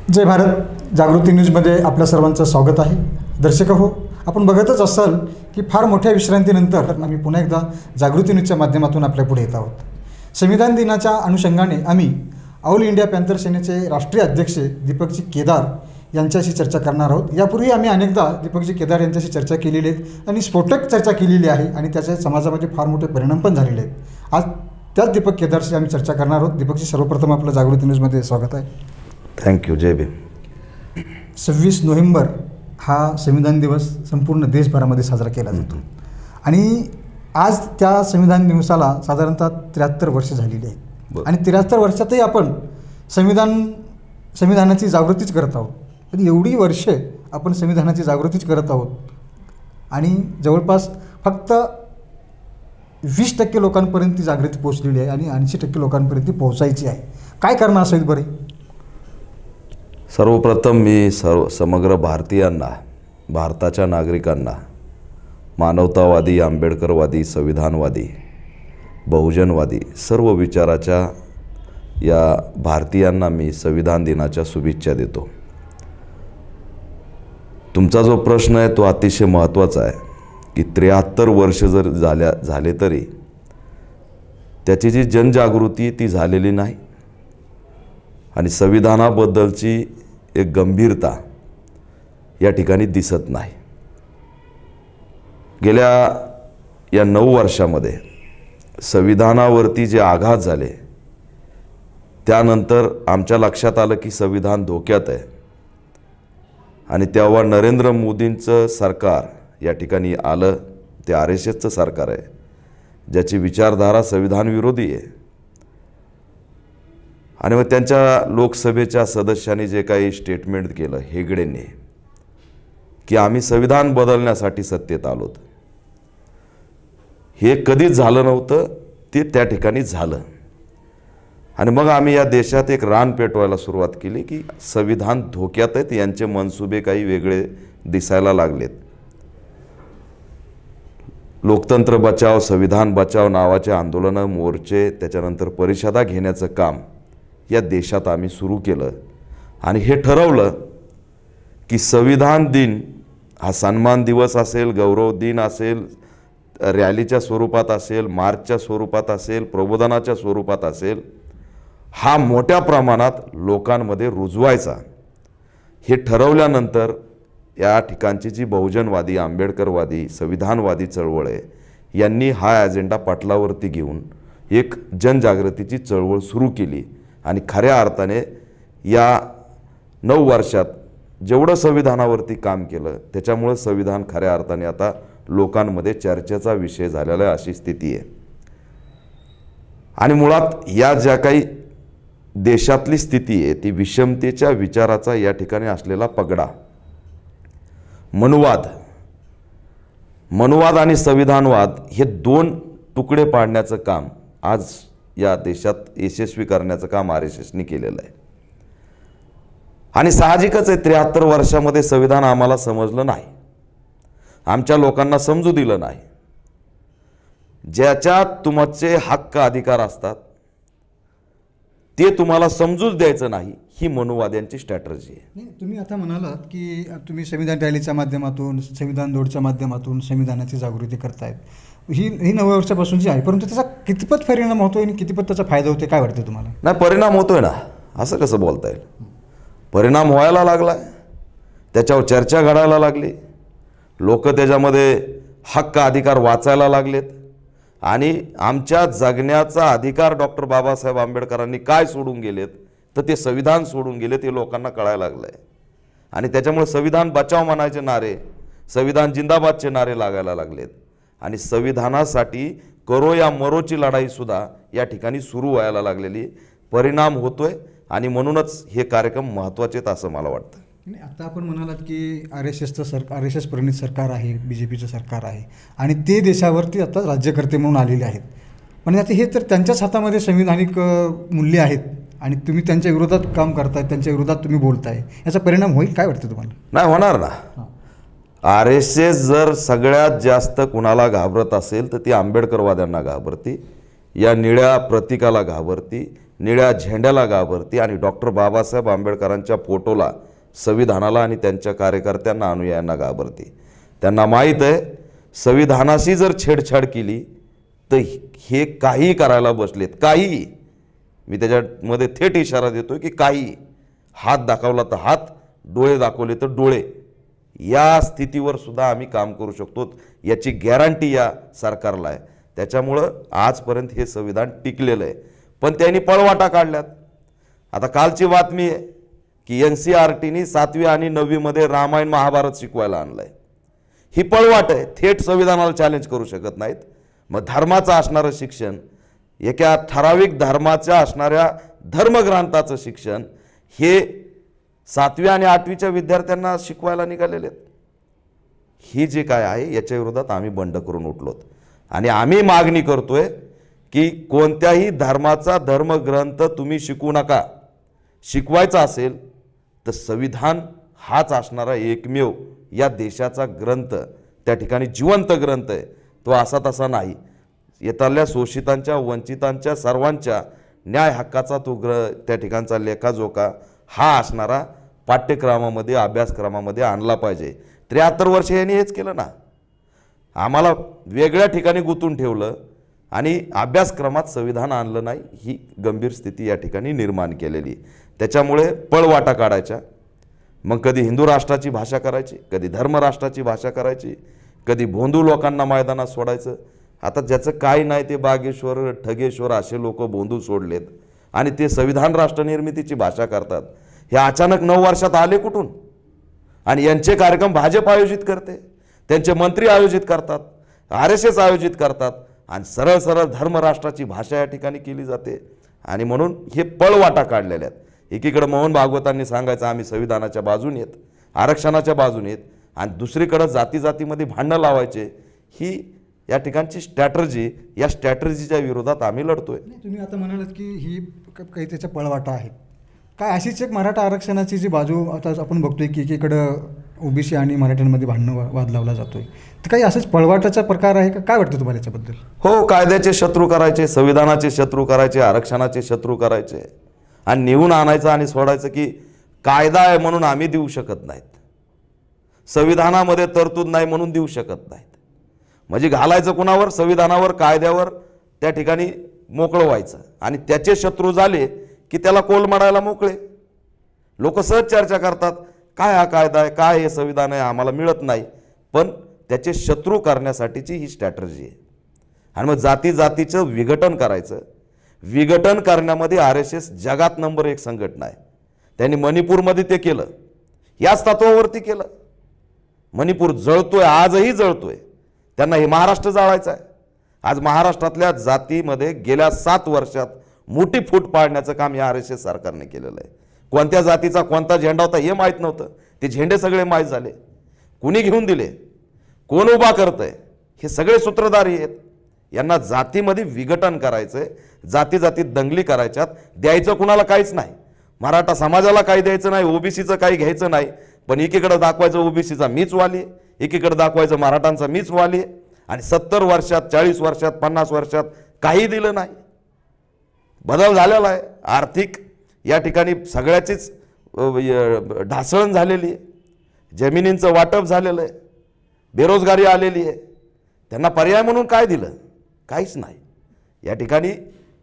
जय भारत जागृती न्यूजमध्ये आपल्या सर्वांचं स्वागत आहे. दर्शक हो, आपण बघतच असाल की फार मोठ्या विश्रांतीनंतर आम्ही पुन्हा एकदा जागृती न्यूजच्या माध्यमातून आपल्या पुढे येत आहोत. संविधान दिनाच्या अनुषंगाने आम्ही ऑल इंडिया पॅन्थर सेनेचे राष्ट्रीय अध्यक्ष दीपकजी केदार यांच्याशी चर्चा करणार आहोत. यापूर्वी आम्ही अनेकदा दीपकजी केदार यांच्याशी चर्चा केलेली आहेत आणि स्फोटक चर्चा केलेली आहे आणि त्याचे समाजामध्ये फार मोठे परिणाम पण झालेले आहेत. आज त्याच दीपक केदारशी आम्ही चर्चा करणार आहोत. दीपकजी, सर्वप्रथम आपलं जागृती न्यूजमध्ये स्वागत आहे. थँक्यू. जय भीम. 26 नोव्हेंबर हा संविधान दिवस संपूर्ण देशभरामध्ये साजरा केला जातो आणि आज त्या संविधान दिवसाला साधारणतः 73 वर्ष झालेली आहेत आणि 73 वर्षातही आपण संविधानाची जागृतीच करत आहोत. पण एवढी वर्ष आपण संविधानाची जागृतीच करत आहोत आणि जवळपास फक्त 20% लोकांपर्यंत ती जागृती पोहोचलेली आहे आणि 80% लोकांपर्यंत ती पोहोचायची आहे. काय करणं असेल बरे? सर्वप्रथम मी समग्र भारतीयांना, भारताच्या नागरिकांना, मानवतावादी, आंबेडकरवादी, संविधानवादी, बहुजनवादी सर्व विचाराच्या या भारतीयांना मी संविधान दिनाच्या शुभेच्छा देतो. तुमचा जो प्रश्न आहे तो अतिशय महत्त्वाचा आहे की 73 वर्ष जर झाले तरी त्याची जी जनजागृती ती झालेली नाही आणि संविधानाबद्दलची एक गंभीरता या ठिकाणी दिसत नाही. गेल्या या 9 वर्षामध्ये संविधानावरती जे आघात झाले त्यानंतर आमच्या लक्षात आलं की संविधान धोक्यात आहे आणि तेव्हा नरेंद्र मोदींचं सरकार या ठिकाणी आलं. ते RSSचं सरकार आहे ज्याची विचारधारा संविधान विरोधी आहे आणि मग त्यांच्या लोकसभेच्या सदस्यांनी जे काही स्टेटमेंट केलं हेगडेंनी की आम्ही संविधान बदलण्यासाठी सत्तेत आलोत, हे कधीच झालं नव्हतं. ते त्या ठिकाणी झालं आणि मग आम्ही या देशात एक रान पेटवायला सुरुवात केली की संविधान धोक्यात आहेत, यांचे मनसुबे काही वेगळे दिसायला लागलेत. लोकतंत्र बचाव, संविधान बचाव नावाचे आंदोलनं, मोर्चे, त्याच्यानंतर परिषदा घेण्याचं काम या देशात आम्ही सुरू केलं आणि हे ठरवलं की संविधान दिन हा सन्मान दिवस असेल, गौरव दिन असेल, रॅलीच्या स्वरूपात असेल, मार्चच्या स्वरूपात असेल, प्रबोधनाच्या स्वरूपात असेल, हा मोठ्या प्रमाणात लोकांमध्ये रुजवायचा. हे ठरवल्यानंतर या ठिकाणची जी बहुजनवादी, आंबेडकरवादी, संविधानवादी चळवळ आहे यांनी हा ॲजेंडा पटलावरती घेऊन एक जनजागृतीची चळवळ सुरू केली आणि खऱ्या अर्थाने या 9 वर्षात जेवढं संविधानावरती काम केलं त्याच्यामुळे संविधान खऱ्या अर्थाने आता लोकांमध्ये चर्चेचा विषय झालेला आहे, अशी स्थिती आहे. आणि मुळात या ज्या काही देशातली स्थिती आहे ती विषमतेच्या विचाराचा या ठिकाणी असलेला पगडा, मनुवाद आणि संविधानवाद हे 2 तुकडे पाडण्याचं काम आज या देशात यशस्वी करण्याचं काम RSSनी केलेलं आहे. आणि साहजिकच आहे 73 वर्षामध्ये संविधान आम्हाला समजलं नाही, आमच्या लोकांना समजू दिलं नाही. ज्याच्यात तुमचे हक्क अधिकार असतात ते तुम्हाला समजूच द्यायचं नाही, ही मनुवाद्यांची स्ट्रॅटर्जी आहे. तुम्ही आता म्हणालात की तुम्ही संविधान रॅलीच्या माध्यमातून, संविधान दौडच्या माध्यमातून संविधानाची जागृती करतायत. ही 9 वर्षापासूनची आहे, परंतु त्याचा कितपत परिणाम होतोय आणि कितपत त्याचा फायदा होतोय, काय वाटतं तुम्हाला? नाही, परिणाम होतोय ना, असं कसं बोलता येईल? परिणाम व्हायला लागला, त्याच्यावर चर्चा घडायला लागली, लोक त्याच्यामध्ये हक्क अधिकार वाचायला लागलेत आणि आमच्या जगण्याचा अधिकार डॉक्टर बाबासाहेब आंबेडकरांनी काय सोडून गेलेत तर ते संविधान सोडून गेले, ते लोकांना कळायला लागलं आहे. आणि त्याच्यामुळे संविधान बचाव म्हणायचे नारे, संविधान जिंदाबादचे नारे लागायला लागलेत आणि संविधानासाठी करो या मरोची लढाईसुद्धा या ठिकाणी सुरू व्हायला लागलेली. परिणाम होतोय आणि म्हणूनच हे कार्यक्रम महत्त्वाचे आहेत असं मला वाटतं. आता आपण म्हणालात की RSS प्रणित सरकार आहे, BJPचं सरकार आहे आणि ते देशावरती आता राज्यकर्ते म्हणून आलेले आहेत. म्हणजे आता हे तर त्यांच्याच हातामध्ये संविधानिक मूल्य आहेत आणि तुम्ही त्यांच्या विरोधात काम करताय, त्यांच्या विरोधात तुम्ही बोलताय, याचा परिणाम होईल काय वाटतं तुम्हाला? नाही होणार ना. RSS जर सगळ्यात जास्त कुणाला घाबरत असेल तर ती आंबेडकरवाद्यांना घाबरती, या निळ्या प्रतीकाला घाबरती, निळ्या झेंड्याला घाबरती आणि डॉक्टर बाबासाहेब आंबेडकरांच्या फोटोला, संविधानाला आणि त्यांच्या कार्यकर्त्यांना, अनुयायांना घाबरते. त्यांना माहीत आहे संविधानाशी जर छेडछाड केली तर हे काही करायला बसलेत. काही, मी त्याच्यामध्ये थेट इशारा देतो की काही. हात दाखवला तर हात, डोळे दाखवले तर डोळे, या स्थितीवर सुद्धा आम्ही काम करू शकतो याची गॅरंटी या सरकारला आहे. त्याच्यामुळं आजपर्यंत हे संविधान टिकलेलं आहे. पण त्यांनी पळवाटा काढल्यात. आता कालची बातमी आहे की NCERTनी 7वी आणि 9वीमध्ये रामायण महाभारत शिकवायला आणलं आहे. ही पळवाट आहे, थेट संविधानाला चॅलेंज करू शकत नाहीत. मग धर्माचं असणारं शिक्षण, एका ठराविक धर्माच्या असणाऱ्या धर्मग्रंथाचं शिक्षण हे 7वी आणि 8वीच्या विद्यार्थ्यांना शिकवायला निघालेले आहेत. ही जे काय आहे याच्या विरोधात आम्ही बंड करून उठलोत आणि आम्ही मागणी करतोय की कोणत्याही धर्माचा धर्मग्रंथ तुम्ही शिकवू नका. शिकवायचा असेल तर संविधान हाच असणारा एकमेव या देशाचा ग्रंथ, त्या ठिकाणी जिवंत ग्रंथ आहे. तो असा तसा नाही. येताल्या शोषितांच्या, वंचितांच्या, सर्वांच्या न्याय हक्काचा तो त्या ठिकाणचा लेखाजोखा हा असणारा पाठ्यक्रमामध्ये, अभ्यासक्रमामध्ये आणला पाहिजे. 73 वर्ष यांनी हेच केलं ना. आम्हाला वेगळ्या ठिकाणी गुंतून ठेवलं आणि अभ्यासक्रमात संविधान आणलं नाही. ही गंभीर स्थिती या ठिकाणी निर्माण केलेली. त्याच्यामुळे पळवाटा काढायच्या. मग कधी हिंदू राष्ट्राची भाषा करायची, कधी धर्मराष्ट्राची भाषा करायची, कधी भोंदू लोकांना मैदानात सोडायचं. आता ज्याचं काय नाही ते बागेश्वर, ठगेश्वर असे लोक भोंदू सोडलेत आणि ते संविधान राष्ट्र निर्मितीची भाषा करतात. हे अचानक 9 वर्षात आले कुठून? आणि यांचे कार्यक्रम भाजप आयोजित करते, त्यांचे मंत्री आयोजित करतात, RSS आयोजित करतात आणि सरळ सरळ धर्मराष्ट्राची भाषा या ठिकाणी केली जाते. आणि म्हणून हे पळवाटा काढलेल्या आहेत. एकीकडे मोहन भागवतांनी सांगायचं आम्ही संविधानाच्या बाजूने आहेत, आरक्षणाच्या बाजूने आहेत, आणि दुसरीकडे जाती जातीमध्ये भांडणं लावायचे. ही या ठिकाणची स्ट्रॅटर्जी, या स्ट्रॅटर्जीच्या विरोधात आम्ही लढतोय. तुम्ही आता म्हणालात की ही काही त्याच्या पळवाटा आहेत. काय अशीच एक मराठा आरक्षणाची जी बाजू आता आपण बघतोय की एकीकडं OBC आणि मराठ्यांमध्ये भांडणं वाद लावला जातोय, तर काही असंच पळवाटाचा प्रकार आहे का? काय वाटतं तुम्हाला याच्याबद्दल? हो, कायद्याचे शत्रू करायचे, संविधानाचे शत्रू करायचे, आरक्षणाचे शत्रू करायचे आणि निवून आणायचं आणि सोडायचं की कायदा आहे म्हणून आम्ही देऊ शकत नाहीत, संविधानामध्ये तरतूद नाही म्हणून देऊ शकत नाहीत. म्हणजे घालायचं कुणावर? संविधानावर, कायद्यावर. त्या ठिकाणी मोकळं व्हायचं आणि त्याचे शत्रू झाले की त्याला कोलमडायला मोकळे. लोक सहज चर्चा करतात, काय हा कायदा आहे, काय हे संविधान आहे, आम्हाला मिळत नाही. पण त्याचे शत्रू करण्यासाठीची ही स्ट्रॅटर्जी आहे. आणि मग जाती जातीचं विघटन करायचं. विघटन करण्यामध्ये RSS जगात नंबर 1 संघटना आहे. त्यांनी मणिपूरमध्ये ते केलं, याच तत्वावरती केलं. मणिपूर जळतोय, आजही जळतोय. त्यांना हे महाराष्ट्र जाळायचं आहे. आज महाराष्ट्रातल्या जातीमध्ये गेल्या 7 वर्षात मोठी फूट पाडण्याचं काम या RSS सरकारने केलेलं आहे. कोणत्या जातीचा कोणता झेंडा होता हे माहीत नव्हतं, ते झेंडे सगळे माहीत झाले. कुणी घेऊन दिले, कोण उभा करतंय, हे सगळे सूत्रधारी आहेत. यांना जातीमध्ये विघटन करायचंय, जाती जातीत दंगली करायच्यात. द्यायचं कुणाला काहीच नाही. मराठा समाजाला काही द्यायचं नाही, OBCचं काही घ्यायचं नाही. पण एकीकडे दाखवायचं OBCचा मीच वाली आहे, एकीकडे दाखवायचं मराठांचा मीच वाली आहे. आणि 70 वर्षात, 40 वर्षात, 50 वर्षात काही दिलं नाही. बदल झालेला आहे. आर्थिक या ठिकाणी सगळ्याचीच ढासळण झालेली आहे. जमिनींचं वाटप झालेलं आहे, बेरोजगारी आलेली आहे. त्यांना पर्याय म्हणून काय दिलं? काहीच नाही. या ठिकाणी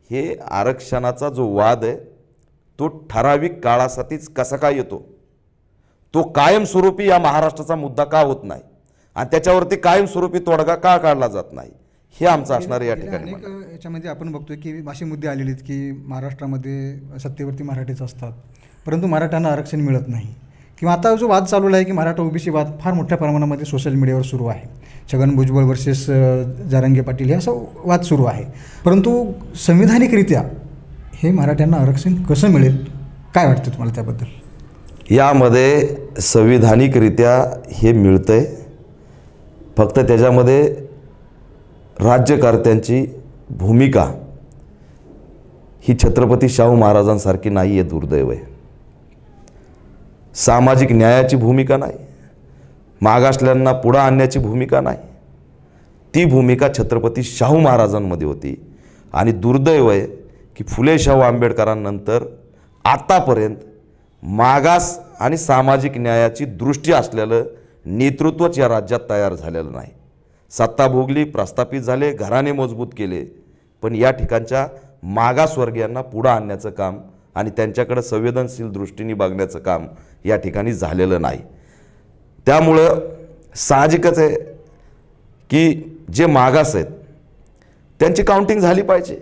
हे आरक्षणाचा जो वाद आहे तो ठराविक काळासाठीच कसा काय येतो, तो कायमस्वरूपी या महाराष्ट्राचा मुद्दा का होत नाही आणि त्याच्यावरती कायमस्वरूपी तोडगा का काढला जात नाही, हे आमचं असणार या ठिकाणी. याच्यामध्ये आपण बघतोय की असे मुद्दे आलेले आहेत की महाराष्ट्रामध्ये सत्तेवरती मराठीच असतात, परंतु मराठ्यांना आरक्षण मिळत नाही. किंवा आता जो वाद चालू आहे की मराठा OBC वाद फार मोठ्या प्रमाणामध्ये सोशल मीडियावर सुरू आहे. छगन भुजबळ वर्सेस जरांगे पाटील हे असं वाद सुरू आहे. परंतु संविधानिकरित्या हे मराठ्यांना आरक्षण कसं मिळेल, काय वाटतं तुम्हाला त्याबद्दल? यामध्ये संविधानिकरित्या हे मिळतंय, फक्त त्याच्यामध्ये राज्यकर्त्यांची भूमिका ही छत्रपती शाहू महाराजांसारखी नाही आहे, दुर्दैव आहे. सामाजिक न्यायाची भूमिका नाही, मागासलेल्यांना पुढं आणण्याची भूमिका नाही. ती भूमिका छत्रपती शाहू महाराजांमध्ये होती. आणि दुर्दैव आहे की फुले शाहू आंबेडकरांनंतर आतापर्यंत मागास आणि सामाजिक न्यायाची दृष्टी असलेलं नेतृत्वच या राज्यात तयार झालेलं नाही. सत्ता भोगली, प्रस्थापित झाले, घराणे मजबूत केले, पण या ठिकाणच्या मागासवर्गीयांना पुढं आणण्याचं काम आणि त्यांच्याकडे संवेदनशील दृष्टीने बघण्याचं काम या ठिकाणी झालेलं नाही. त्यामुळं साहजिकच आहे की जे मागास आहेत त्यांची काउंटिंग झाली पाहिजे,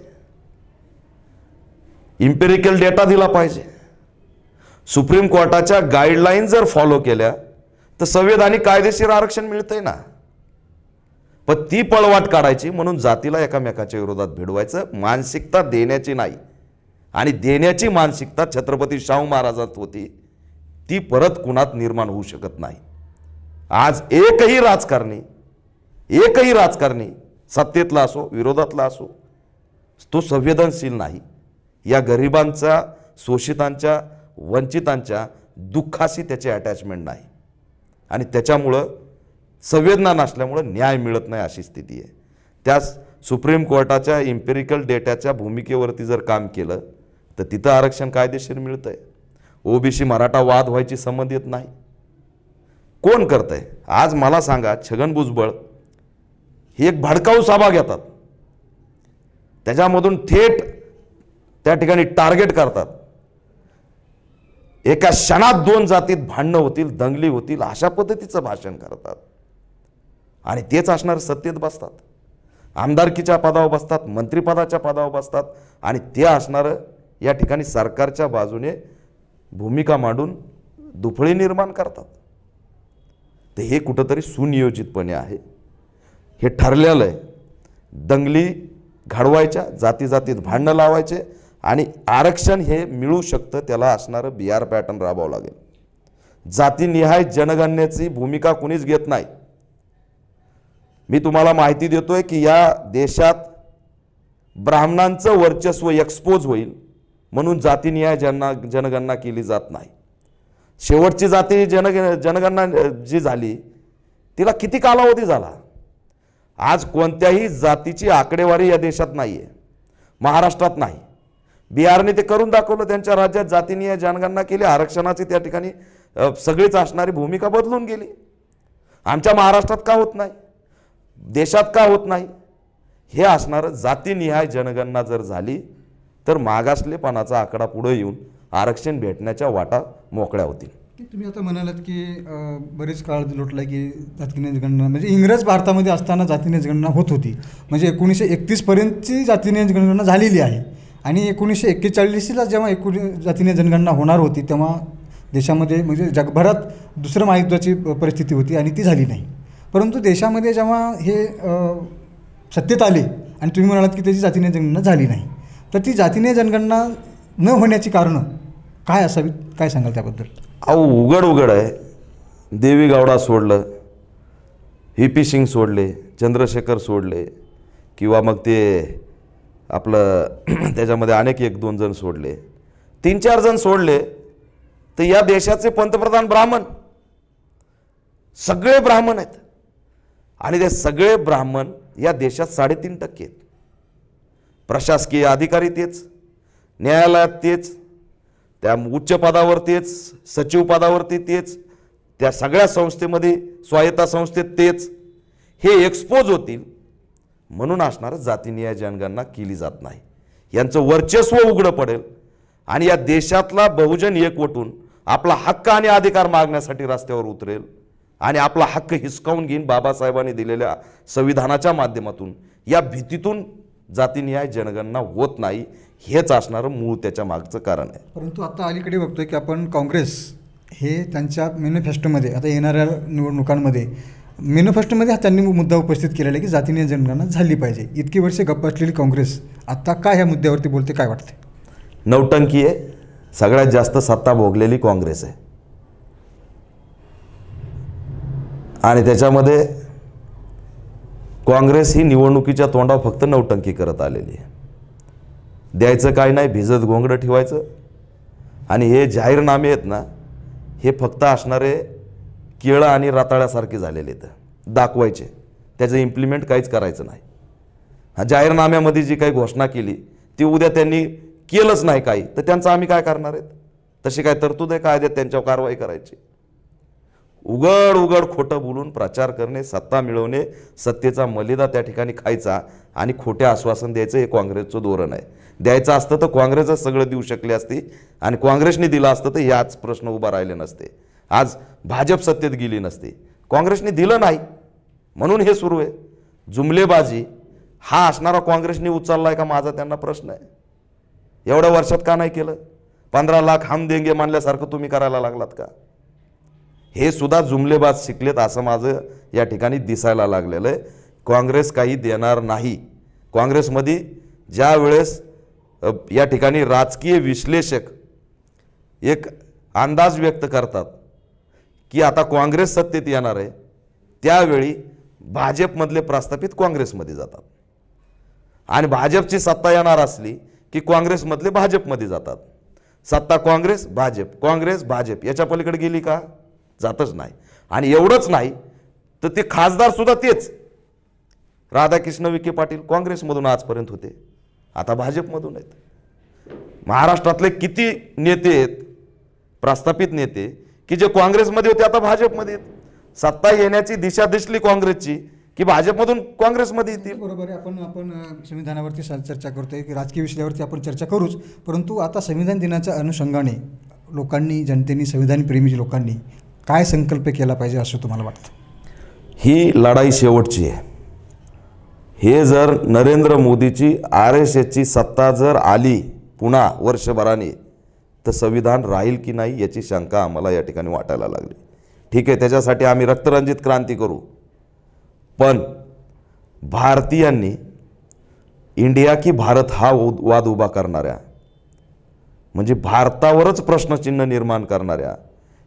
इम्पेरिकल डेटा दिला पाहिजे. सुप्रीम कोर्टाच्या गाईडलाईन जर फॉलो केल्या तर संवैधानिक कायदेशीर आरक्षण मिळतंय ना. पण ती पळवाट काढायची म्हणून जातीला एकामेकाच्या विरोधात भिडवायचं, मानसिकता देण्याची नाही. आणि देण्याची मानसिकता छत्रपती शाहू महाराजांत होती, ती परत कुणात निर्माण होऊ शकत नाही. आज एकही राजकारणी सत्तेतला असो विरोधातला असो तो संवेदनशील नाही. या गरिबांच्या, शोषितांच्या, वंचितांच्या दुःखाशी त्याचे अटॅचमेंट नाही आणि त्याच्यामुळं संवेदना नसल्यामुळं न्याय मिळत नाही अशी स्थिती आहे. त्यास सुप्रीम कोर्टाच्या इम्पेरिकल डेटाच्या भूमिकेवरती जर काम केलं तर तिथं आरक्षण कायदेशीर मिळतंय. ओबीसी मराठा वाद व्हायची संबंध येत नाही. कोण करतंय? आज मला सांगा, छगन भुजबळ ही एक भडकाऊ सभा घेतात, त्याच्यामधून थेट त्या ठिकाणी टार्गेट करतात. एका क्षणात 2 जातीत भांडणं होतील, दंगली होतील अशा पद्धतीचं भाषण करतात आणि तेच असणार सत्तेत बसतात, आमदारकीच्या पदावर बसतात, मंत्रिपदाच्या पदावर बसतात आणि ते असणारं या ठिकाणी सरकारच्या बाजूने भूमिका मांडून दुफळी निर्माण करतात. तर हे कुठंतरी सुनियोजितपणे आहे, हे ठरलेलं आहे. दंगली घडवायच्या, जातीजातीत भांडणं लावायचे आणि आरक्षण हे मिळू शकतं त्याला असणारं बिहार पॅटर्न राबवावं लागेल. जातीनिहाय जनगणनेची भूमिका कुणीच घेत नाही. मी तुम्हाला माहिती देतोय की या देशात ब्राह्मणांचं वर्चस्व एक्सपोज होईल म्हणून जातीनिहाय जनगणना केली जात नाही. शेवटची जाती जनगणना जी झाली तिला किती कालावधी झाला? आज कोणत्याही जातीची आकडेवारी या देशात नाही आहे, महाराष्ट्रात नाही. बिहारने ते करून दाखवलं, त्यांच्या राज्यात जातीनिहाय जनगणना केली, आरक्षणाची त्या ठिकाणी सगळीच असणारी भूमिका बदलून गेली. आमच्या महाराष्ट्रात का होत नाही, देशात का होत नाही? हे असणारं जातीनिहाय जनगणना जर झाली तर मागासलेपणाचा आकडा पुढे येऊन आरक्षण भेटण्याच्या वाटा मोकळ्या होतील. तुम्ही आता म्हणालात की बरेच काळ लोटला की जातीने जनगणना म्हणजे इंग्रज भारतामध्ये असताना जातीने जनगणना होत होती, म्हणजे 1931 पर्यंतची जातीने जनगणना झालेली आहे आणि 1941ला जेव्हा जातीने जनगणना होणार होती तेव्हा देशामध्ये म्हणजे जगभरात दुसरं महायुद्धाची परिस्थिती होती आणि ती झाली नाही. परंतु देशामध्ये जेव्हा हे सत्तेत आले आणि तुम्ही म्हणालात की त्याची जातीने जनगणना झाली नाही, तर ती जातीने जनगणना न होण्याची कारणं काय असावीत, काय सांगाल त्याबद्दल? अहो उघड आहे. देवी गावडा सोडलं, व्ही.पी. सिंग सोडले, चंद्रशेखर सोडले किंवा मग ते आपलं त्याच्यामध्ये अनेक 1-2 जण सोडले, 3-4 जण सोडले, तर या देशाचे पंतप्रधान ब्राह्मण, सगळे ब्राह्मण आहेत आणि ते सगळे ब्राह्मण या देशात 3.5% आहेत. प्रशासकीय अधिकारी तेच, न्यायालयात तेच, त्या उच्च पदावर तेच, सचिव पदावरती तेच, त्या सगळ्या संस्थेमध्ये स्वायत्ता संस्थेत तेच. हे एक्सपोज होतील म्हणून असणारं जातीनिहाय जनगणना केली जात नाही. यांचं वर्चस्व उघडं पडेल आणि या देशातला बहुजन एकवटून आपला हक्क आणि अधिकार मागण्यासाठी रस्त्यावर उतरेल आणि आपला हक्क हिसकावून घेईन बाबासाहेबांनी दिलेल्या संविधानाच्या माध्यमातून. या भीतीतून जातीनिहाय जनगणना होत नाही, हेच असणारं मूळ त्याच्या मागचं कारण आहे. परंतु आता अलीकडे बघतोय की आपण काँग्रेस हे त्यांच्या मॅनिफेस्टोमध्ये आता येणाऱ्या निवडणुकांमध्ये मॅनिफेस्टोमध्ये त्यांनी मुद्दा उपस्थित केलेला आहे की जातीने जनगणना झाली पाहिजे. इतकी वर्षे गप्प असलेली काँग्रेस आता काय ह्या मुद्द्यावरती बोलते, काय वाटते? नौटंकी आहे. सगळ्यात जास्त सत्ता भोगलेली काँग्रेस आहे आणि त्याच्यामध्ये काँग्रेस ही निवडणुकीच्या तोंडावर फक्त नौटंकी करत आलेली आहे. द्यायचं काय नाही, भिजत घोंगडं ठेवायचं आणि हे जाहीरनामे आहेत ना, हे फक्त असणारे केळं आणि रताळ्यासारखे झालेले आहेत, दाखवायचे, त्याचं इम्प्लिमेंट काहीच करायचं नाही. हा जाहीरनाम्यामध्ये जी काही घोषणा केली ती उद्या त्यांनी केलंच नाही काही, तर त्यांचं आम्ही काय करणार आहेत? तशी काय तरतूद आहे कायद्यात त्यांच्यावर कारवाई करायची? उघड उघड खोटं बोलून प्रचार करणे, सत्ता मिळवणे, सत्तेचा मलिदा त्या ठिकाणी खायचा आणि खोटे आश्वासन द्यायचं, हे काँग्रेसचं धोरण आहे. द्यायचं असतं तर काँग्रेसच सगळं देऊ शकले असते आणि काँग्रेसने दिलं असतं तर याच प्रश्न उभा राहिले नसते, आज भाजप सत्तेत गेली नसते. काँग्रेसने दिलं नाही म्हणून हे सुरू आहे. जुमलेबाजी हा असणारा काँग्रेसने उचललाय का, माझा त्यांना प्रश्न आहे. एवढ्या वर्षात का नाही केलं? 15 लाख हम देंगे मानल्यासारखं तुम्ही करायला लागलात का? हे सुद्धा जुमलेबाज शिकलेत असं माझं या ठिकाणी दिसायला लागलेलं आहे. काँग्रेस काही देणार नाही. काँग्रेसमध्ये ज्या वेळेस या ठिकाणी राजकीय विश्लेषक एक अंदाज व्यक्त करतात की आता काँग्रेस सत्तेत येणार आहे, त्यावेळी भाजपमधले प्रस्थापित काँग्रेसमध्ये जातात आणि भाजपची सत्ता येणार असली की काँग्रेसमधले भाजपमध्ये जातात. सत्ता काँग्रेस भाजप, काँग्रेस भाजप, याच्या पलीकडे गेली का? जातच नाही. आणि एवढंच नाही तर ते खासदार सुद्धा तेच. राधाकृष्ण विखे पाटील काँग्रेसमधून आजपर्यंत होते, आता भाजपमधून आहेत. महाराष्ट्रातले किती नेते आहेत प्रस्थापित नेते की जे काँग्रेसमध्ये होते आता भाजपमध्ये आहेत. सत्ता येण्याची दिशा दिसली काँग्रेसची की भाजपमधून काँग्रेसमध्ये येतील. बरोबर आहे. आपण संविधानावरती चर्चा करतोय की राजकीय विषयावरती आपण चर्चा करूच, परंतु आता संविधान दिनाच्या अनुषंगाने लोकांनी, जनतेने, संविधानप्रेमी लोकांनी काय संकल्प केला पाहिजे असं तुम्हाला वाटतं? ही लढाई शेवटची आहे. हे जर नरेंद्र मोदीची RSSची सत्ता जर आली पुन्हा वर्षभराने तर संविधान राहील की नाही याची शंका आम्हाला या ठिकाणी वाटायला लागली. ठीक आहे, त्याच्यासाठी आम्ही रक्तरंजित क्रांती करू, पण भारतीयांनी इंडिया की भारत हा वाद उभा करणाऱ्या, म्हणजे भारतावरच प्रश्नचिन्ह निर्माण करणाऱ्या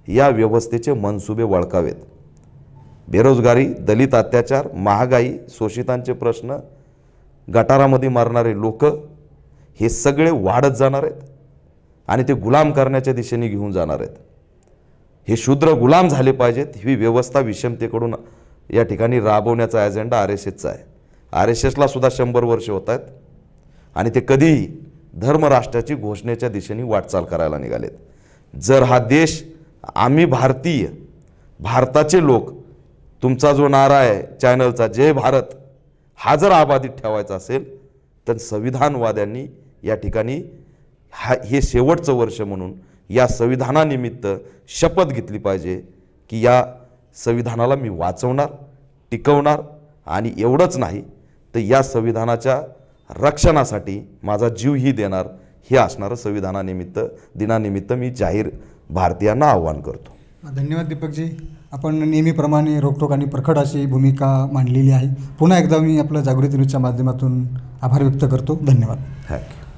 या व्यवस्थेचे मनसुबे वळकावेत. बेरोजगारी, दलित अत्याचार, महागाई, शोषितांचे प्रश्न, गटारामध्ये मारणारे लोक, हे सगळे वाढत जाणार आहेत आणि ते गुलाम करण्याच्या दिशेने घेऊन जाणार आहेत. हे शूद्र गुलाम झाले पाहिजेत. ही व्यवस्था विषमतेकडून या ठिकाणी राबवण्याचा अजेंडा RSSचा आहे. RSSला सुद्धा 100 वर्ष होत आहेत आणि ते कधीही धर्मराष्ट्राची घोषणेच्या दिशेने वाटचाल करायला निघालेत. जर हा देश, आम्ही भारतीय, भारताचे लोक, तुमचा जो नारा आहे चॅनलचा जय भारत, हा जर अबाधित ठेवायचा असेल तर संविधानवाद्यांनी या ठिकाणी हे शेवटचं वर्ष म्हणून या संविधानानिमित्त शपथ घेतली पाहिजे की या संविधानाला मी वाचवणार, टिकवणार आणि एवढंच नाही तर या संविधानाच्या रक्षणासाठी माझा जीवही देणार. हे असणारं संविधानानिमित्त दिनानिमित्त मी जाहीर भारतीयांना आव्हान करतो. धन्यवाद दीपकजी. आपण नेहमीप्रमाणे रोखठोक आणि प्रखड अशी भूमिका मांडलेली आहे. पुन्हा एकदा मी आपलं जागृती न्यूजच्या माध्यमातून आभार व्यक्त करतो. धन्यवाद. थँक्यू.